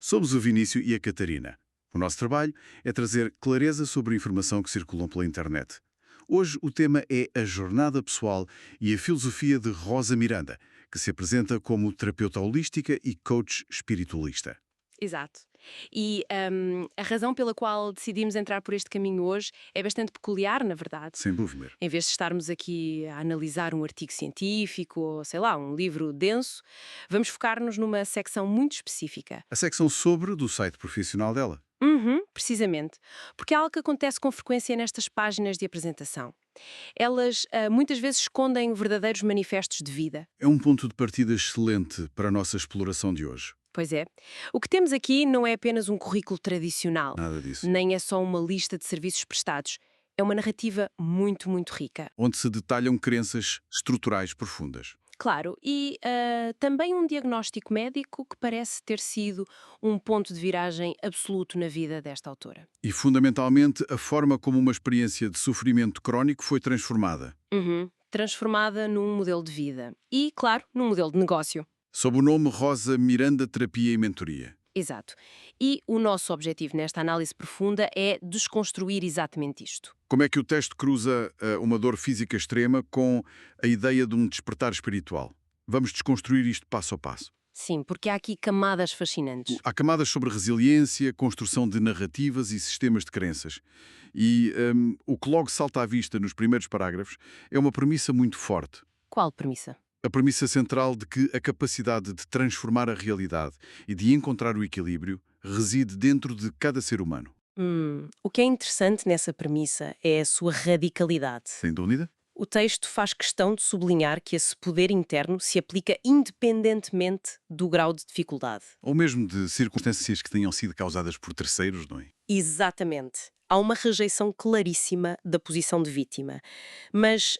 Somos o Vinícius e a Catarina. O nosso trabalho é trazer clareza sobre a informação que circulam pela internet. Hoje o tema é a jornada pessoal e a filosofia de Rosa Miranda, que se apresenta como terapeuta holística e coach espiritualista. Exato. E a razão pela qual decidimos entrar por este caminho hoje é bastante peculiar, na verdade. Sem dúvida. Em vez de estarmos aqui a analisar um artigo científico ou, sei lá, um livro denso, vamos focar-nos numa secção muito específica. A secção sobre do site profissional dela. Uhum, precisamente. Porque é algo que acontece com frequência nestas páginas de apresentação. Elas muitas vezes escondem verdadeiros manifestos de vida. É um ponto de partida excelente para a nossa exploração de hoje. Pois é. O que temos aqui não é apenas um currículo tradicional, Nada disso. nem é só uma lista de serviços prestados. É uma narrativa muito, muito rica. Onde se detalham crenças estruturais profundas. Claro, e também um diagnóstico médico que parece ter sido um ponto de viragem absoluto na vida desta autora. E, fundamentalmente, a forma como uma experiência de sofrimento crónico foi transformada. Uhum. Transformada num modelo de vida. E, claro, num modelo de negócio. Sob o nome Rosa Miranda Terapia e Mentoria. Exato. E o nosso objetivo nesta análise profunda é desconstruir exatamente isto. Como é que o texto cruza uma dor física extrema com a ideia de um despertar espiritual? Vamos desconstruir isto passo a passo. Sim, porque há aqui camadas fascinantes. Há camadas sobre resiliência, construção de narrativas e sistemas de crenças. E o que logo salta à vista nos primeiros parágrafos é uma premissa muito forte. Qual premissa? A premissa central de que a capacidade de transformar a realidade e de encontrar o equilíbrio reside dentro de cada ser humano. O que é interessante nessa premissa é a sua radicalidade. Sem dúvida? O texto faz questão de sublinhar que esse poder interno se aplica independentemente do grau de dificuldade. Ou mesmo de circunstâncias que tenham sido causadas por terceiros, não é? Exatamente. Há uma rejeição claríssima da posição de vítima. Mas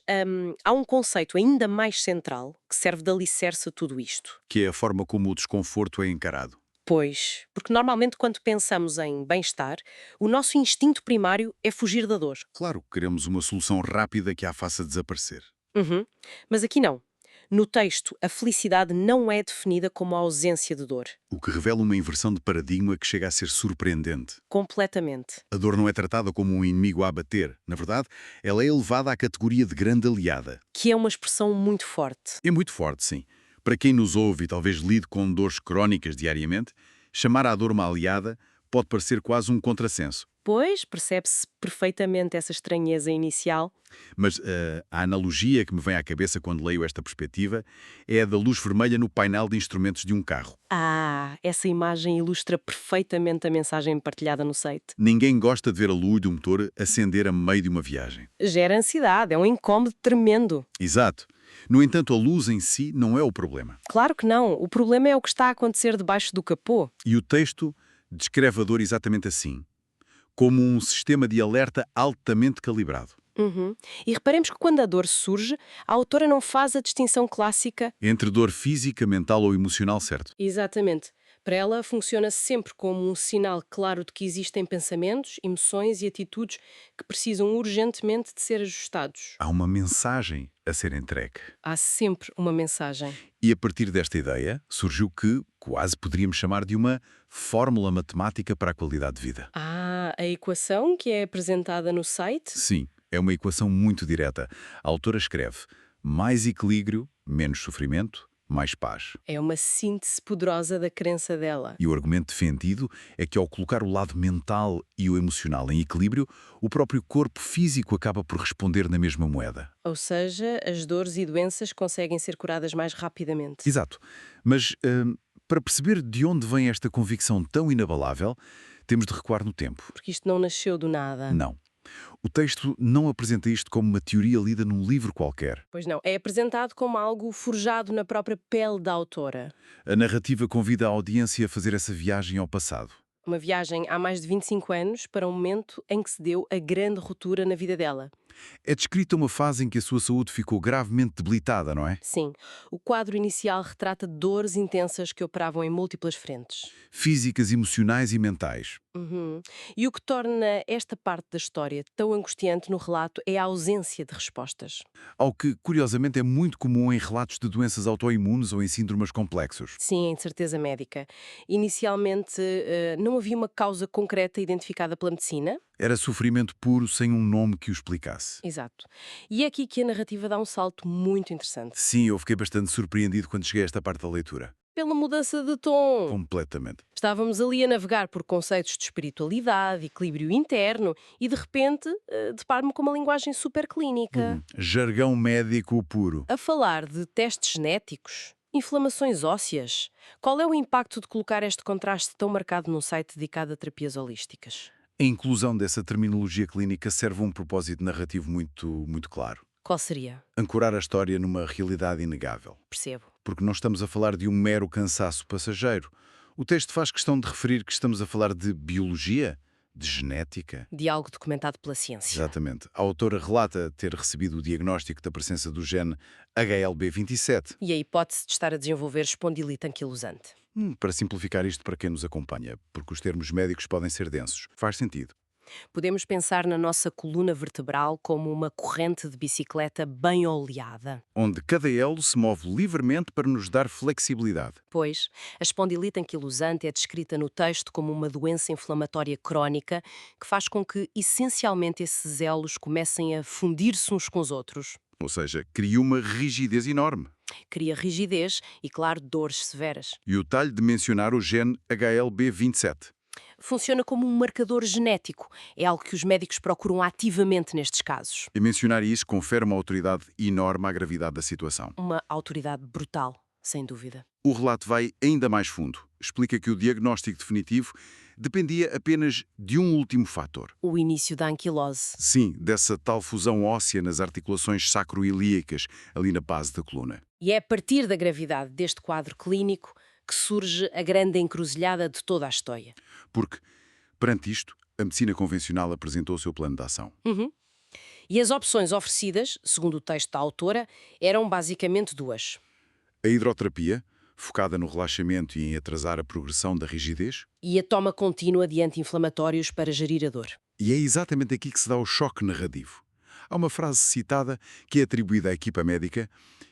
há um conceito ainda mais central que serve de alicerce a tudo isto. Que é a forma como o desconforto é encarado. Pois, porque normalmente quando pensamos em bem-estar, o nosso instinto primário é fugir da dor. Claro, queremos uma solução rápida que a faça desaparecer. Uhum. Mas aqui não. No texto, a felicidade não é definida como a ausência de dor. O que revela uma inversão de paradigma que chega a ser surpreendente. Completamente. A dor não é tratada como um inimigo a abater. Na verdade, ela é elevada à categoria de grande aliada. Que é uma expressão muito forte. É muito forte, sim. Para quem nos ouve e talvez lide com dores crónicas diariamente, chamar a dor uma aliada pode parecer quase um contrassenso. Pois, percebe-se perfeitamente essa estranheza inicial. Mas a analogia que me vem à cabeça quando leio esta perspectiva é a da luz vermelha no painel de instrumentos de um carro. Essa imagem ilustra perfeitamente a mensagem partilhada no site. Ninguém gosta de ver a luz do motor acender a meio de uma viagem. Gera ansiedade, é um incómodo tremendo. Exato. No entanto, a luz em si não é o problema. Claro que não, o problema é o que está a acontecer debaixo do capô. E o texto descreve a dor exatamente assim, como um sistema de alerta altamente calibrado. Uhum. E reparemos que quando a dor surge, a autora não faz a distinção clássica. Entre dor física, mental ou emocional, certo? Exatamente. Para ela, funciona sempre como um sinal claro de que existem pensamentos, emoções e atitudes que precisam urgentemente de ser ajustados. Há uma mensagem a ser entregue. Há sempre uma mensagem. E a partir desta ideia, surgiu o que quase poderíamos chamar de uma fórmula matemática para a qualidade de vida. A equação que é apresentada no site? Sim, é uma equação muito direta. A autora escreve: mais equilíbrio, menos sofrimento, mais paz. É uma síntese poderosa da crença dela. E o argumento defendido é que ao colocar o lado mental e o emocional em equilíbrio, o próprio corpo físico acaba por responder na mesma moeda. Ou seja, as dores e doenças conseguem ser curadas mais rapidamente. Exato. Mas para perceber de onde vem esta convicção tão inabalável, temos de recuar no tempo. Porque isto não nasceu do nada. Não. O texto não apresenta isto como uma teoria lida num livro qualquer. Pois não. É apresentado como algo forjado na própria pele da autora. A narrativa convida a audiência a fazer essa viagem ao passado. Uma viagem há mais de 25 anos para um momento em que se deu a grande ruptura na vida dela. É descrita uma fase em que a sua saúde ficou gravemente debilitada, não é? Sim, o quadro inicial retrata dores intensas que operavam em múltiplas frentes. Físicas, emocionais e mentais. Uhum. E o que torna esta parte da história tão angustiante no relato é a ausência de respostas. Ao que, curiosamente, é muito comum em relatos de doenças autoimunes ou em síndromes complexos. Sim, a incerteza médica. Inicialmente, não havia uma causa concreta identificada pela medicina. Era sofrimento puro sem um nome que o explicasse. Exato. E é aqui que a narrativa dá um salto muito interessante. Sim, eu fiquei bastante surpreendido quando cheguei a esta parte da leitura. Pela mudança de tom. Completamente. Estávamos ali a navegar por conceitos de espiritualidade, equilíbrio interno e, de repente, deparo-me com uma linguagem super clínica. Jargão médico puro. A falar de testes genéticos, inflamações ósseas. Qual é o impacto de colocar este contraste tão marcado num site dedicado a terapias holísticas? A inclusão dessa terminologia clínica serve a um propósito narrativo muito claro. Qual seria? Ancorar a história numa realidade inegável. Percebo. Porque não estamos a falar de um mero cansaço passageiro. O texto faz questão de referir que estamos a falar de biologia, de genética. De algo documentado pela ciência. Exatamente. A autora relata ter recebido o diagnóstico da presença do gene HLB27. E a hipótese de estar a desenvolver espondilite anquilosante. Para simplificar isto para quem nos acompanha, porque os termos médicos podem ser densos. Faz sentido. Podemos pensar na nossa coluna vertebral como uma corrente de bicicleta bem oleada. Onde cada elo se move livremente para nos dar flexibilidade. Pois, a espondilite anquilosante é descrita no texto como uma doença inflamatória crónica que faz com que, essencialmente, esses elos comecem a fundir-se uns com os outros. Ou seja, cria uma rigidez enorme. Cria rigidez e, claro, dores severas. E o talho de mencionar o gene HLB27. Funciona como um marcador genético. É algo que os médicos procuram ativamente nestes casos. E mencionar isso confere uma autoridade enorme à gravidade da situação. Uma autoridade brutal, sem dúvida. O relato vai ainda mais fundo. Explica que o diagnóstico definitivo dependia apenas de um último fator. O início da anquilose. Sim, dessa tal fusão óssea nas articulações sacroiliacas, ali na base da coluna. E é a partir da gravidade deste quadro clínico que surge a grande encruzilhada de toda a história. Porque, perante isto, a medicina convencional apresentou o seu plano de ação. E as opções oferecidas, segundo o texto da autora, eram basicamente duas. A hidroterapia, focada no relaxamento e em atrasar a progressão da rigidez. E a toma contínua de anti-inflamatórios para gerir a dor. E é exatamente aqui que se dá o choque narrativo. Há uma frase citada que é atribuída à equipa médica,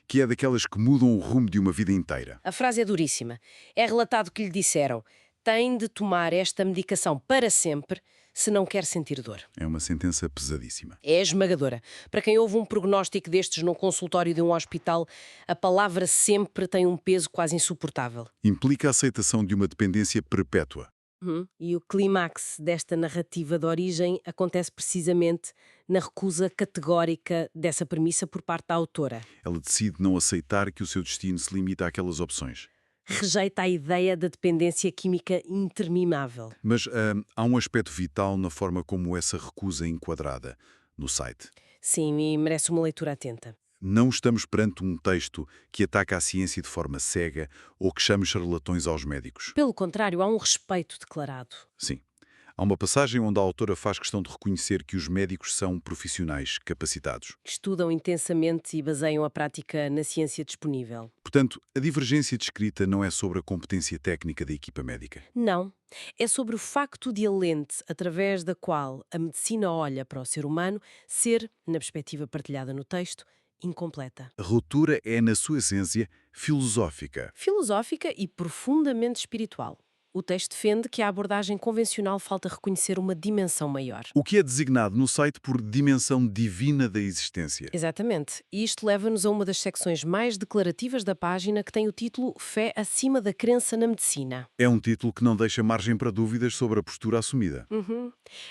que é daquelas que mudam o rumo de uma vida inteira. A frase é duríssima. É relatado que lhe disseram: tem de tomar esta medicação para sempre se não quer sentir dor. É uma sentença pesadíssima. É esmagadora. Para quem ouve um prognóstico destes num consultório de um hospital, a palavra sempre tem um peso quase insuportável. Implica a aceitação de uma dependência perpétua. E o clímax desta narrativa de origem acontece precisamente na recusa categórica dessa premissa por parte da autora. Ela decide não aceitar que o seu destino se limita àquelas opções. Rejeita a ideia da dependência química interminável. Mas há um aspecto vital na forma como essa recusa é enquadrada no site. Sim, e merece uma leitura atenta. Não estamos perante um texto que ataca a ciência de forma cega ou que chame charlatões aos médicos. Pelo contrário, há um respeito declarado. Sim. Há uma passagem onde a autora faz questão de reconhecer que os médicos são profissionais capacitados. Estudam intensamente e baseiam a prática na ciência disponível. Portanto, a divergência descrita não é sobre a competência técnica da equipa médica. Não. É sobre o facto de a lente através da qual a medicina olha para o ser humano ser, na perspectiva partilhada no texto, incompleta. A ruptura é, na sua essência, filosófica. Filosófica e profundamente espiritual. O texto defende que a abordagem convencional falta reconhecer uma dimensão maior. O que é designado no site por dimensão divina da existência. Exatamente. E isto leva-nos a uma das secções mais declarativas da página, que tem o título Fé acima da crença na medicina. É um título que não deixa margem para dúvidas sobre a postura assumida.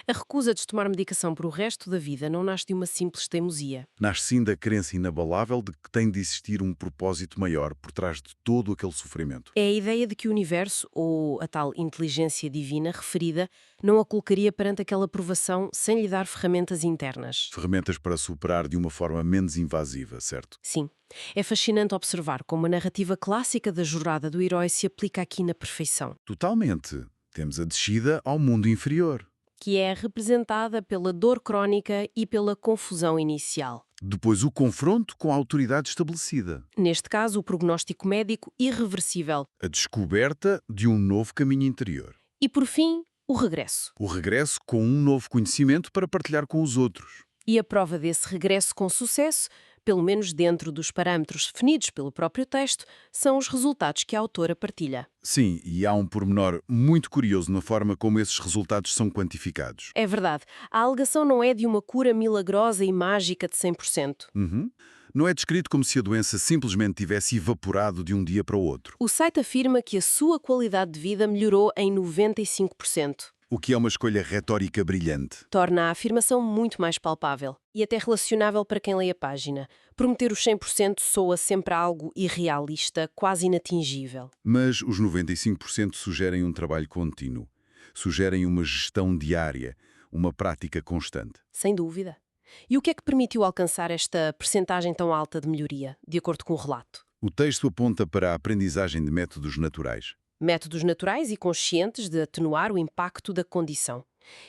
A recusa de tomar medicação para o resto da vida não nasce de uma simples teimosia. Nasce sim da crença inabalável de que tem de existir um propósito maior por trás de todo aquele sofrimento. É a ideia de que o universo, ou a tal inteligência divina referida, não a colocaria perante aquela provação sem lhe dar ferramentas internas. Ferramentas para superar de uma forma menos invasiva, certo? Sim. É fascinante observar como a narrativa clássica da jornada do herói se aplica aqui na perfeição. Totalmente. Temos a descida ao mundo inferior. que é representada pela dor crónica e pela confusão inicial. Depois, o confronto com a autoridade estabelecida. Neste caso, o prognóstico médico irreversível. A descoberta de um novo caminho interior. E, por fim, o regresso. O regresso com um novo conhecimento para partilhar com os outros. E a prova desse regresso com sucesso, pelo menos dentro dos parâmetros definidos pelo próprio texto, são os resultados que a autora partilha. Sim, e há um pormenor muito curioso na forma como esses resultados são quantificados. É verdade, a alegação não é de uma cura milagrosa e mágica de 100%. Não é descrito como se a doença simplesmente tivesse evaporado de um dia para o outro, O site afirma que a sua qualidade de vida melhorou em 95%. o que é uma escolha retórica brilhante. Torna a afirmação muito mais palpável e até relacionável para quem lê a página. Prometer os 100% soa sempre algo irrealista, quase inatingível. Mas os 95% sugerem um trabalho contínuo, sugerem uma gestão diária, uma prática constante. Sem dúvida. E o que é que permitiu alcançar esta percentagem tão alta de melhoria, de acordo com o relato? O texto aponta para a aprendizagem de métodos naturais. Métodos naturais e conscientes de atenuar o impacto da condição.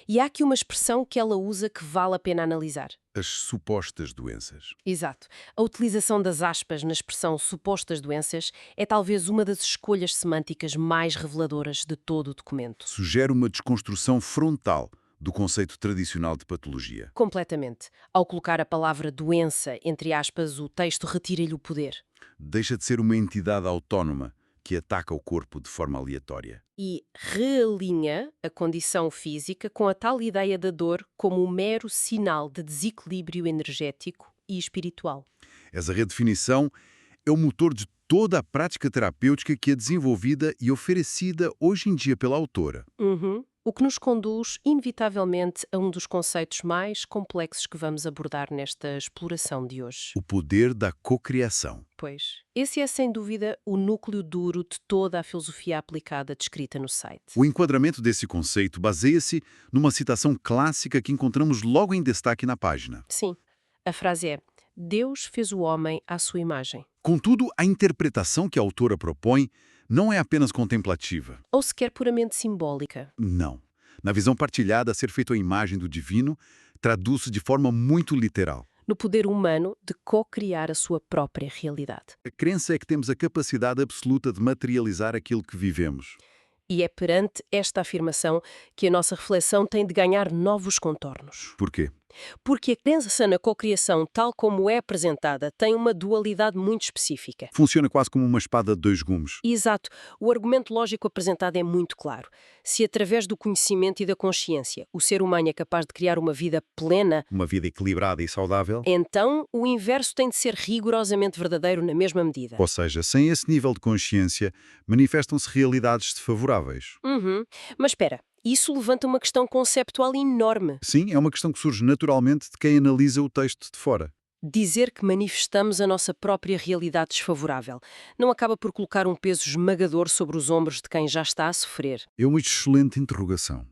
E há aqui uma expressão que ela usa que vale a pena analisar. As supostas doenças. Exato. A utilização das aspas na expressão supostas doenças é talvez uma das escolhas semânticas mais reveladoras de todo o documento. Sugere uma desconstrução frontal do conceito tradicional de patologia. Completamente. Ao colocar a palavra doença, entre aspas, o texto retira-lhe o poder. Deixa de ser uma entidade autónoma que ataca o corpo de forma aleatória. E realinha a condição física com a tal ideia da dor como um mero sinal de desequilíbrio energético e espiritual. Essa redefinição é o motor de toda a prática terapêutica que é desenvolvida e oferecida hoje em dia pela autora. O que nos conduz, inevitavelmente, a um dos conceitos mais complexos que vamos abordar nesta exploração de hoje. O poder da cocriação. Pois, esse é, sem dúvida, o núcleo duro de toda a filosofia aplicada descrita no site. O enquadramento desse conceito baseia-se numa citação clássica que encontramos logo em destaque na página. Sim, a frase é: Deus fez o homem à sua imagem. Contudo, a interpretação que a autora propõe não é apenas contemplativa. Ou sequer puramente simbólica. Não. Na visão partilhada, ser feito à imagem do divino traduz-se de forma muito literal. No poder humano de co-criar a sua própria realidade. A crença é que temos a capacidade absoluta de materializar aquilo que vivemos. E é perante esta afirmação que a nossa reflexão tem de ganhar novos contornos. Por quê? Porque a crença na cocriação, tal como é apresentada, tem uma dualidade muito específica. Funciona quase como uma espada de dois gumes. Exato. O argumento lógico apresentado é muito claro. Se através do conhecimento e da consciência o ser humano é capaz de criar uma vida plena, Uma vida equilibrada e saudável. então o inverso tem de ser rigorosamente verdadeiro na mesma medida. Ou seja, sem esse nível de consciência, manifestam-se realidades desfavoráveis. Mas espera, isso levanta uma questão conceptual enorme. Sim, é uma questão que surge naturalmente de quem analisa o texto de fora. Dizer que manifestamos a nossa própria realidade desfavorável não acaba por colocar um peso esmagador sobre os ombros de quem já está a sofrer. É uma excelente interrogação.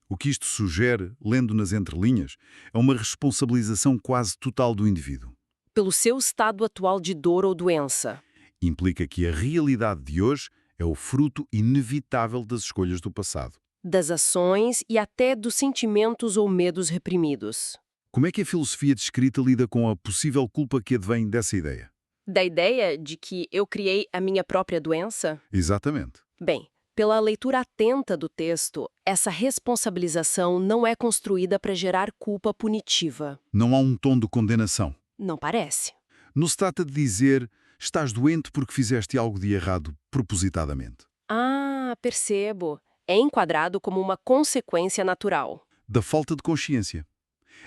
O que isto sugere, lendo nas entrelinhas, é uma responsabilização quase total do indivíduo. Pelo seu estado atual de dor ou doença. Implica que a realidade de hoje é o fruto inevitável das escolhas do passado. Das ações e até dos sentimentos ou medos reprimidos. Como é que a filosofia descrita lida com a possível culpa que advém dessa ideia? Da ideia de que eu criei a minha própria doença? Exatamente. Bem, pela leitura atenta do texto, essa responsabilização não é construída para gerar culpa punitiva. Não há um tom de condenação. Não parece. Não se trata de dizer estás doente porque fizeste algo de errado propositadamente. Ah, percebo. É enquadrado como uma consequência natural. Da falta de consciência.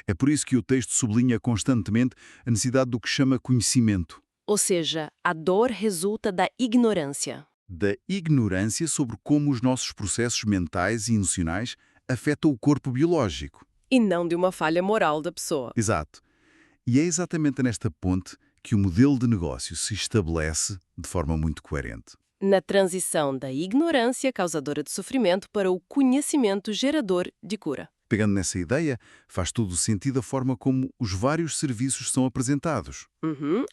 É por isso que o texto sublinha constantemente a necessidade do que chama conhecimento. Ou seja, a dor resulta da ignorância. Da ignorância sobre como os nossos processos mentais e emocionais afetam o corpo biológico. E não de uma falha moral da pessoa. Exato. E é exatamente nesta ponte que o modelo de negócio se estabelece de forma muito coerente. Na transição da ignorância causadora de sofrimento para o conhecimento gerador de cura. Pegando nessa ideia, faz todo o sentido a forma como os vários serviços são apresentados.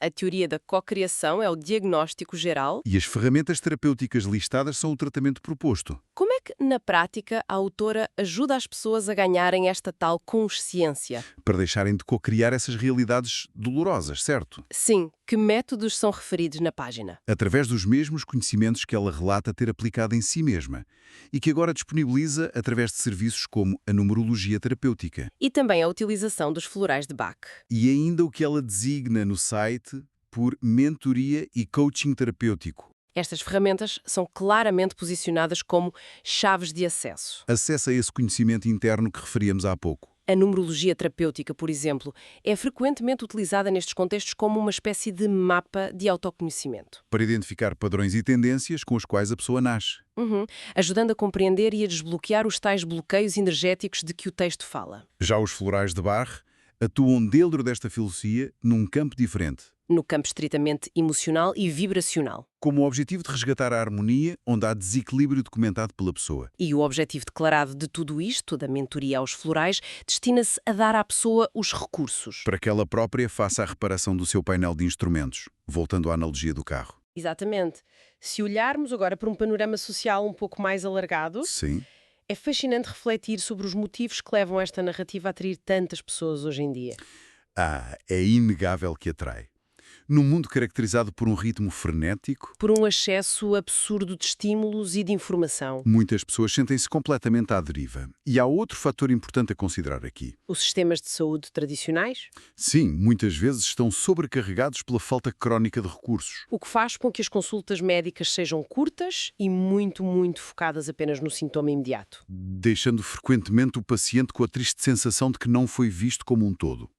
A teoria da cocriação é o diagnóstico geral. E as ferramentas terapêuticas listadas são o tratamento proposto. Como é que, na prática, a autora ajuda as pessoas a ganharem esta tal consciência? Para deixarem de cocriar essas realidades dolorosas, certo? Sim, que métodos são referidos na página? Através dos mesmos conhecimentos que ela relata ter aplicado em si mesma e que agora disponibiliza através de serviços como a numerologia terapêutica. E também a utilização dos florais de Bach. E ainda o que ela designa no site por mentoria e coaching terapêutico. Estas ferramentas são claramente posicionadas como chaves de acesso. Acessa a esse conhecimento interno que referíamos há pouco. A numerologia terapêutica, por exemplo, é frequentemente utilizada nestes contextos como uma espécie de mapa de autoconhecimento. Para identificar padrões e tendências com os quais a pessoa nasce. Ajudando a compreender e a desbloquear os tais bloqueios energéticos de que o texto fala. Já os florais de Bach atuam dentro desta filosofia num campo diferente, No campo estritamente emocional e vibracional. como o objetivo de resgatar a harmonia onde há desequilíbrio documentado pela pessoa. E o objetivo declarado de tudo isto, da mentoria aos florais, destina-se a dar à pessoa os recursos. Para que ela própria faça a reparação do seu painel de instrumentos, voltando à analogia do carro. Exatamente. Se olharmos agora para um panorama social um pouco mais alargado, Sim. é fascinante refletir sobre os motivos que levam esta narrativa a atrair tantas pessoas hoje em dia. É inegável que atrai. Num mundo caracterizado por um ritmo frenético, Por um excesso absurdo de estímulos e de informação. muitas pessoas sentem-se completamente à deriva. E há outro fator importante a considerar aqui. Os sistemas de saúde tradicionais, Sim, muitas vezes estão sobrecarregados pela falta crónica de recursos. o que faz com que as consultas médicas sejam curtas e muito, muito focadas apenas no sintoma imediato. Deixando frequentemente o paciente com a triste sensação de que não foi visto como um todo.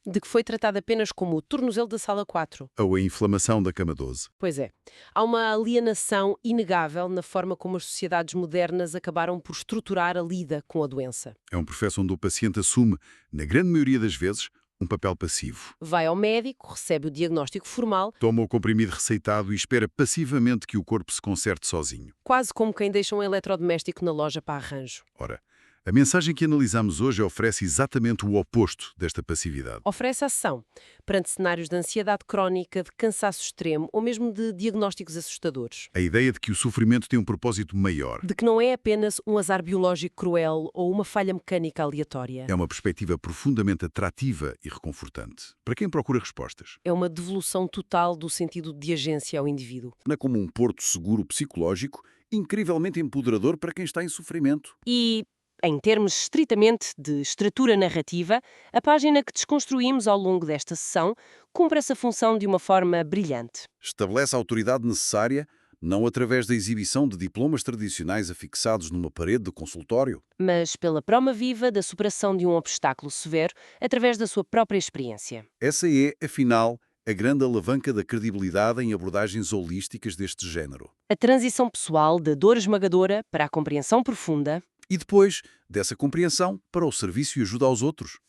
De que foi tratado apenas como o tornozelo da sala 4. Ou a inflamação da cama 12. Pois é. Há uma alienação inegável na forma como as sociedades modernas acabaram por estruturar a lida com a doença. É um processo onde o paciente assume, na grande maioria das vezes, um papel passivo. Vai ao médico, recebe o diagnóstico formal, Toma o comprimido receitado e espera passivamente que o corpo se conserte sozinho. quase como quem deixa um eletrodoméstico na loja para arranjo. Ora, a mensagem que analisamos hoje oferece exatamente o oposto desta passividade. Oferece ação perante cenários de ansiedade crónica, de cansaço extremo ou mesmo de diagnósticos assustadores. A ideia de que o sofrimento tem um propósito maior De que não é apenas um azar biológico cruel ou uma falha mecânica aleatória. é uma perspectiva profundamente atrativa e reconfortante para quem procura respostas. É uma devolução total do sentido de agência ao indivíduo. Não é como um porto seguro psicológico incrivelmente empoderador para quem está em sofrimento. E, em termos estritamente de estrutura narrativa, a página que desconstruímos ao longo desta sessão cumpre essa função de uma forma brilhante. Estabelece a autoridade necessária, não através da exibição de diplomas tradicionais afixados numa parede de consultório. Mas pela prova viva da superação de um obstáculo severo através da sua própria experiência. Essa é, afinal, a grande alavanca da credibilidade em abordagens holísticas deste género. A transição pessoal da dor esmagadora para a compreensão profunda E depois, dessa compreensão, para o serviço e ajuda aos outros.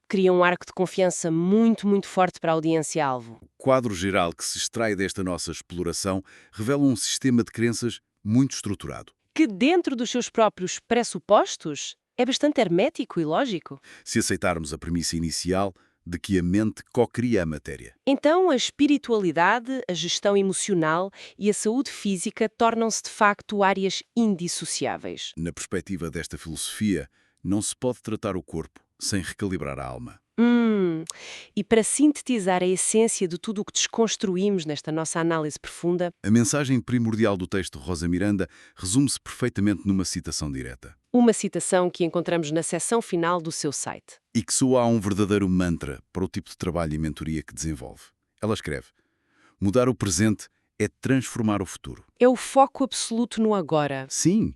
cria um arco de confiança muito, muito forte para a audiência-alvo. O quadro geral que se extrai desta nossa exploração revela um sistema de crenças muito estruturado. Que dentro dos seus próprios pressupostos é bastante hermético e lógico. Se aceitarmos a premissa inicial de que a mente cocria a matéria. Então, a espiritualidade, a gestão emocional e a saúde física tornam-se de facto áreas indissociáveis. Na perspectiva desta filosofia, não se pode tratar o corpo sem recalibrar a alma. E para sintetizar a essência de tudo o que desconstruímos nesta nossa análise profunda, A mensagem primordial do texto de Rosa Miranda resume-se perfeitamente numa citação direta. uma citação que encontramos na seção final do seu site. E que soa a um verdadeiro mantra para o tipo de trabalho e mentoria que desenvolve. Ela escreve: mudar o presente é transformar o futuro. É o foco absoluto no agora. Sim,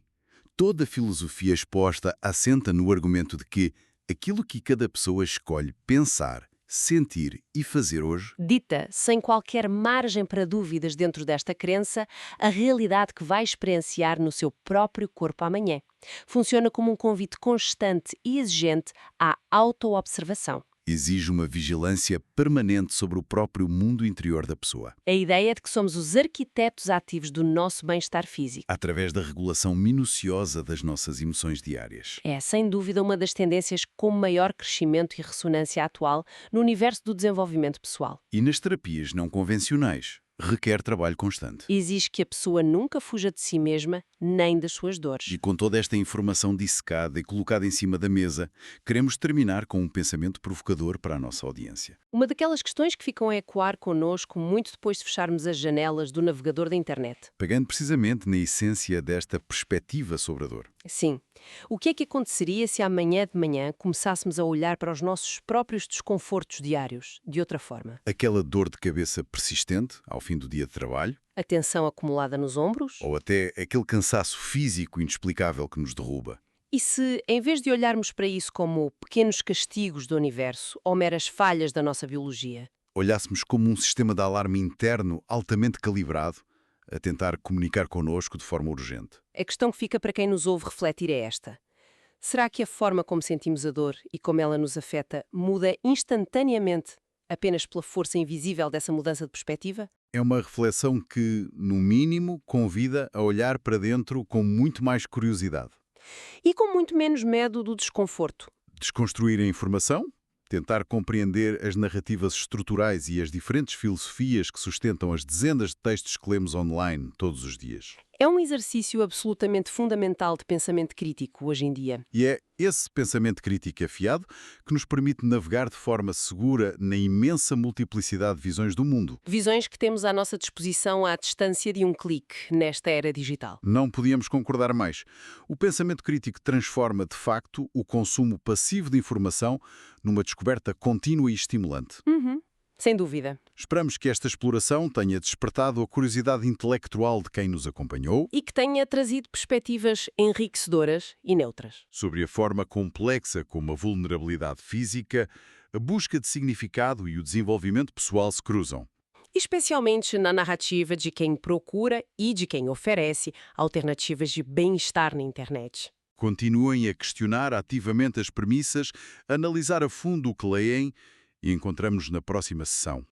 toda a filosofia exposta assenta no argumento de que aquilo que cada pessoa escolhe pensar, sentir e fazer hoje Dita sem qualquer margem para dúvidas dentro desta crença, a realidade que vai experienciar no seu próprio corpo amanhã. Funciona como um convite constante e exigente à autoobservação. Exige uma vigilância permanente sobre o próprio mundo interior da pessoa, A ideia é de que somos os arquitetos ativos do nosso bem-estar físico. através da regulação minuciosa das nossas emoções diárias. É, sem dúvida, uma das tendências com maior crescimento e ressonância atual no universo do desenvolvimento pessoal. E nas terapias não convencionais, requer trabalho constante. Exige que a pessoa nunca fuja de si mesma, nem das suas dores. E com toda esta informação dissecada e colocada em cima da mesa, queremos terminar com um pensamento provocador para a nossa audiência. Uma daquelas questões que ficam a ecoar connosco muito depois de fecharmos as janelas do navegador da internet. Pegando precisamente na essência desta perspectiva sobre a dor. Sim. O que é que aconteceria se amanhã de manhã começássemos a olhar para os nossos próprios desconfortos diários de outra forma? Aquela dor de cabeça persistente ao fim do dia de trabalho, A tensão acumulada nos ombros? ou até aquele cansaço físico inexplicável que nos derruba. E se, em vez de olharmos para isso como pequenos castigos do universo ou meras falhas da nossa biologia, Olhássemos como um sistema de alarme interno altamente calibrado a tentar comunicar connosco de forma urgente. a questão que fica para quem nos ouve refletir é esta. Será que a forma como sentimos a dor e como ela nos afeta muda instantaneamente apenas pela força invisível dessa mudança de perspectiva? É uma reflexão que, no mínimo, convida a olhar para dentro com muito mais curiosidade. E com muito menos medo do desconforto. Desconstruir a informação, tentar compreender as narrativas estruturais e as diferentes filosofias que sustentam as dezenas de textos que lemos online todos os dias. É um exercício absolutamente fundamental de pensamento crítico hoje em dia. E é esse pensamento crítico afiado que nos permite navegar de forma segura na imensa multiplicidade de visões do mundo. Visões que temos à nossa disposição à distância de um clique nesta era digital. Não podíamos concordar mais. O pensamento crítico transforma, de facto, o consumo passivo de informação numa descoberta contínua e estimulante. Sem dúvida. Esperamos que esta exploração tenha despertado a curiosidade intelectual de quem nos acompanhou E que tenha trazido perspectivas enriquecedoras e neutras. sobre a forma complexa como a vulnerabilidade física, a busca de significado e o desenvolvimento pessoal se cruzam. Especialmente na narrativa de quem procura e de quem oferece alternativas de bem-estar na internet. Continuem a questionar ativamente as premissas, a analisar a fundo o que leem e encontramos-nos na próxima sessão.